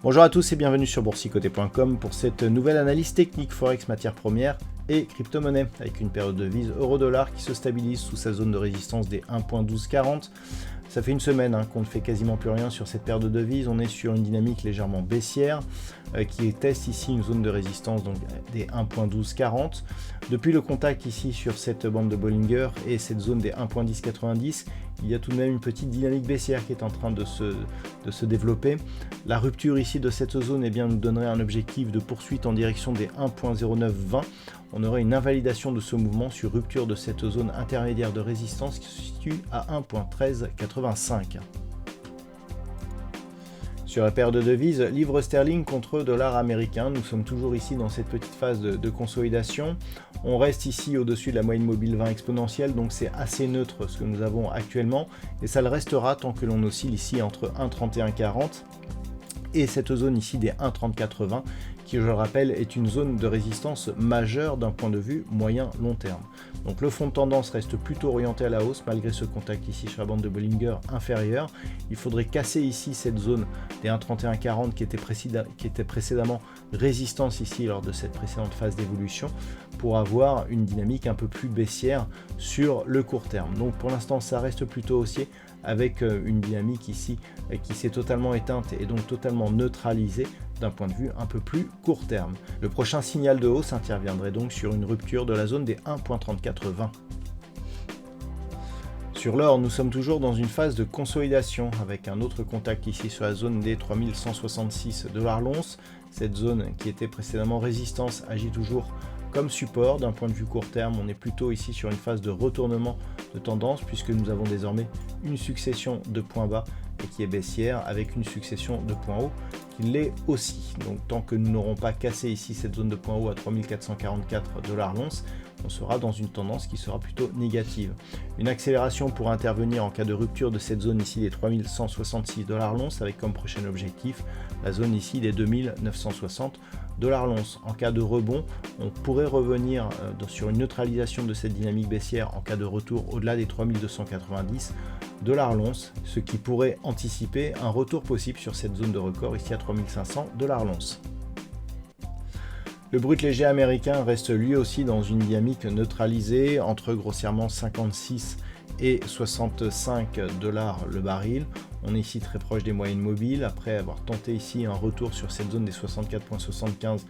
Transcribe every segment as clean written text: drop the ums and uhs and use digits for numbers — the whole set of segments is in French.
Bonjour à tous et bienvenue sur boursicoté.com pour cette nouvelle analyse technique Forex matières premières et crypto-monnaie avec une période de devise euro-dollar qui se stabilise sous sa zone de résistance des 1.1240. Ça fait une semaine qu'on ne fait quasiment plus rien sur cette paire de devises. On est sur une dynamique légèrement baissière qui teste ici une zone de résistance donc des 1.1240. Depuis le contact ici sur cette bande de Bollinger et cette zone des 1.1090, il y a tout de même une petite dynamique baissière qui est en train de se développer. La rupture ici de cette zone nous donnerait un objectif de poursuite en direction des 1.0920. On aurait une invalidation de ce mouvement sur rupture de cette zone intermédiaire de résistance qui se situe à 1.1385. Sur la paire de devises, livre sterling contre dollar américain, nous sommes toujours ici dans cette petite phase de consolidation. On reste ici au-dessus de la moyenne mobile 20 exponentielle, donc c'est assez neutre ce que nous avons actuellement. Et ça le restera tant que l'on oscille ici entre 1.3140 et cette zone ici des 1.3420 qui, je le rappelle, est une zone de résistance majeure d'un point de vue moyen-long terme. Donc le fond de tendance reste plutôt orienté à la hausse malgré ce contact ici sur la bande de Bollinger inférieure. Il faudrait casser ici cette zone des 1.3140 qui était précédemment résistance ici lors de cette précédente phase d'évolution pour avoir une dynamique un peu plus baissière sur le court terme. Donc pour l'instant ça reste plutôt haussier avec une dynamique ici qui s'est totalement éteinte et donc totalement neutralisée d'un point de vue un peu plus court terme. Le prochain signal de hausse interviendrait donc sur une rupture de la zone des 1.3420. Sur l'or, nous sommes toujours dans une phase de consolidation avec un autre contact ici sur la zone des 3166 $ l'once. Cette zone qui était précédemment résistance agit toujours comme support. D'un point de vue court terme, on est plutôt ici sur une phase de retournement de tendance puisque nous avons désormais une succession de points bas et qui est baissière avec une succession de points hauts qui l'est aussi. Donc tant que nous n'aurons pas cassé ici cette zone de points hauts à 3444 $ l'once, on sera dans une tendance qui sera plutôt négative. Une accélération pourra intervenir en cas de rupture de cette zone ici des 3166 $ l'once avec comme prochain objectif la zone ici des 2960 $ l'once. En cas de rebond, on pourrait revenir sur une neutralisation de cette dynamique baissière en cas de retour au-delà des 3290 $ l'once, ce qui pourrait anticiper un retour possible sur cette zone de record ici à 3500 $ l'once. Le brut léger américain reste lui aussi dans une dynamique neutralisée entre grossièrement 56 et 65 $ le baril. On est ici très proche des moyennes mobiles. Après avoir tenté ici un retour sur cette zone des 64,75,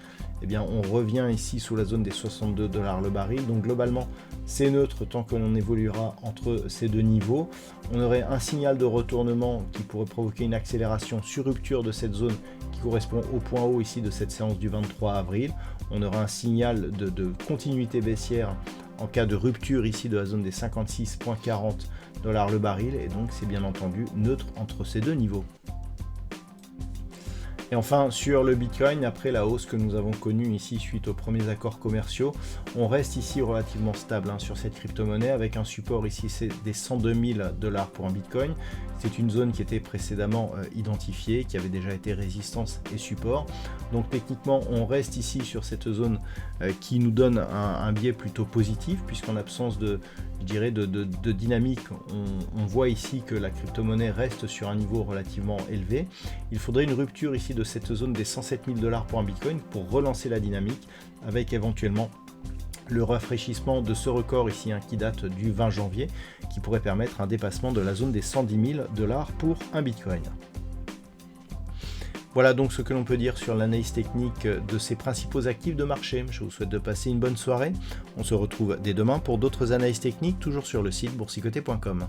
eh bien on revient ici sous la zone des 62 $ le baril. Donc globalement, c'est neutre tant que l'on évoluera entre ces deux niveaux. On aurait un signal de retournement qui pourrait provoquer une accélération sur rupture de cette zone qui correspond au point haut ici de cette séance du 23 avril. On aura un signal de continuité baissière en cas de rupture ici de la zone des 56,40 $ le baril et donc c'est bien entendu neutre entre ces deux niveaux. Et enfin sur le Bitcoin, après la hausse que nous avons connue ici suite aux premiers accords commerciaux, on reste ici relativement stable sur cette crypto-monnaie avec un support ici c'est des 102 000 $ pour un Bitcoin. C'est une zone qui était précédemment identifiée, qui avait déjà été résistance et support. Donc techniquement on reste ici sur cette zone qui nous donne un biais plutôt positif puisqu'en absence de dynamique, on voit ici que la crypto-monnaie reste sur un niveau relativement élevé. Il faudrait une rupture ici de cette zone des 107 000 $ pour un Bitcoin pour relancer la dynamique avec éventuellement le rafraîchissement de ce record ici qui date du 20 janvier qui pourrait permettre un dépassement de la zone des 110 000 $ pour un Bitcoin. Voilà donc ce que l'on peut dire sur l'analyse technique de ces principaux actifs de marché. Je vous souhaite de passer une bonne soirée. On se retrouve dès demain pour d'autres analyses techniques, toujours sur le site boursicoté.com.